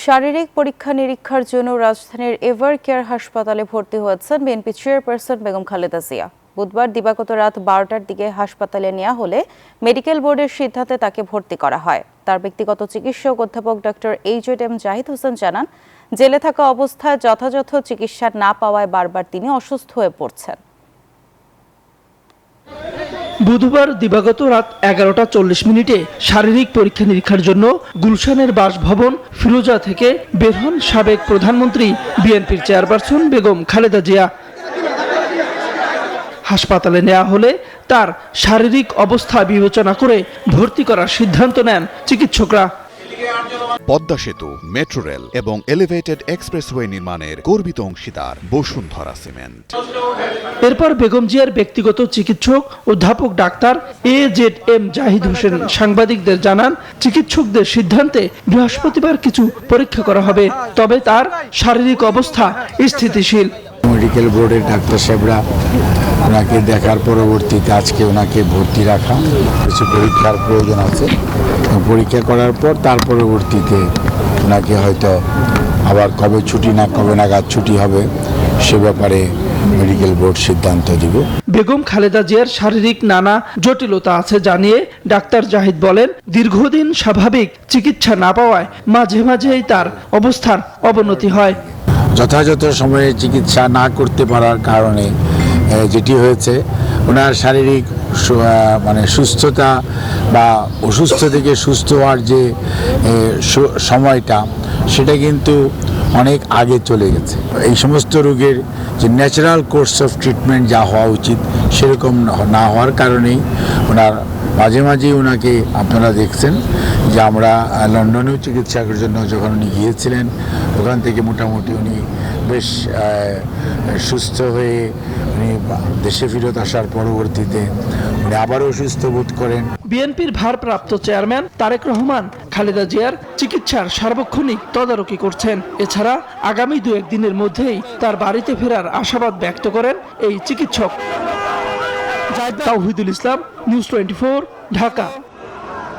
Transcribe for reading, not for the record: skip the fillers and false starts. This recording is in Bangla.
শারীরিক পরীক্ষা নিরীক্ষার জন্য রাজধানীর এভার কেয়ার হাসপাতালে ভর্তি হয়েছেন বিএনপি চেয়ারপারসন বেগম খালেদা জিয়া। বুধবার দিবাগত রাত 12টার দিকে হাসপাতালে নেওয়া হলে মেডিকেল বোর্ডের সিদ্ধান্তে তাকে ভর্তি করা হয়। তার ব্যক্তিগত চিকিৎসক অধ্যাপক ডক্টর এইচ.এম. জাহিদ হোসেন জানান, জেলে থাকা অবস্থায় যথাযথ চিকিৎসা না পাওয়ায় বারবার তিনি অসুস্থ হয়ে পড়ছেন। বুধবার দিবাগত রাত 11টা 40 মিনিটে শারীরিক পরীক্ষা নিরীক্ষার জন্য গুলশানের বাসভবন ফিরোজা থেকে বের হন সাবেক প্রধানমন্ত্রী বিএনপির চেয়ারপারসন বেগম খালেদা জিয়া। হাসপাতালে নেওয়া হলে তার শারীরিক অবস্থা বিবেচনা করে ভর্তি করার সিদ্ধান্ত নেন চিকিৎসকরা। পদ্মা সেতু, মেট্রো রেল এবং এলিভেটেড এক্সপ্রেসওয়ে নির্মাণের গর্বিত অংশীদার বসুন্ধরা সিমেন্ট। এরপর বেগম জিয়ার ব্যক্তিগত চিকিৎসক অধ্যাপক ডাক্তার এইচ.এম. জাহিদ হোসেন সাংবাদিকদের জানান, চিকিৎসকদের সিদ্ধান্তে বৃহস্পতিবার কিছু পরীক্ষা করা হবে, তবে তার শারীরিক অবস্থা স্থিতিশীল। মেডিকেল বোর্ডের ডাক্তার সাহেবরা ওনাকে দেখার পরবর্তীতে আজকে ওনাকে ভর্তি রাখা, কিছু পরীক্ষার প্রয়োজন আছে। পরীক্ষা করার পর তার পরবর্তীতে ওনাকে হয়তো আবার কবে ছুটি না কবে নাগাদ ছুটি হবে সে ব্যাপারে মেডিকেল বোর্ড সিদ্ধান্ত দিবে। বেগম খালেদা জিয়ার শারীরিক নানা জটিলতা আছে জানিয়ে ডাক্তার জাহিদ বলেন, দীর্ঘদিন স্বাভাবিক চিকিৎসা না পাওয়ায় মাঝে মাঝেই তার অবস্থার অবনতি হয়। যথাযথ সময়ে চিকিৎসা না করতে পারার কারণে যেটি হয়েছে, ওনার শারীরিক সুস্থতা বা অসুস্থ থেকে সুস্থ হওয়ার যে সময়টা সেটা কিন্তু অনেক আগে চলে গেছে। এই সমস্ত রোগের যে ন্যাচারাল কোর্স অফ ট্রিটমেন্ট যা হওয়া উচিত সেরকম না হওয়ার কারণেই ওনার মাঝে মাঝেই ওনাকে আপনারা দেখছেন যে আমরা লন্ডনেও চিকিৎসার জন্য যখন উনি গিয়েছিলেন ওখান থেকে মোটামুটি উনি বেশ সুস্থ হয়ে উনি দেশে ফেরত আসার পরবর্তীতে উনি আবারও অসুস্থ বোধ করেন। বিএনপির ভারপ্রাপ্ত চেয়ারম্যান তারেক রহমান খালেদা জিয়ার চিকিৎসার সার্বক্ষণিক তদারকি করছেন। এছাড়া আগামী 2-1 দিনের মধ্যেই তার বাড়িতে ফেরার আশাবাদ ব্যক্ত করেন এই চিকিৎসক। তাওহিদুল ইসলাম, নিউজ 24, ঢাকা।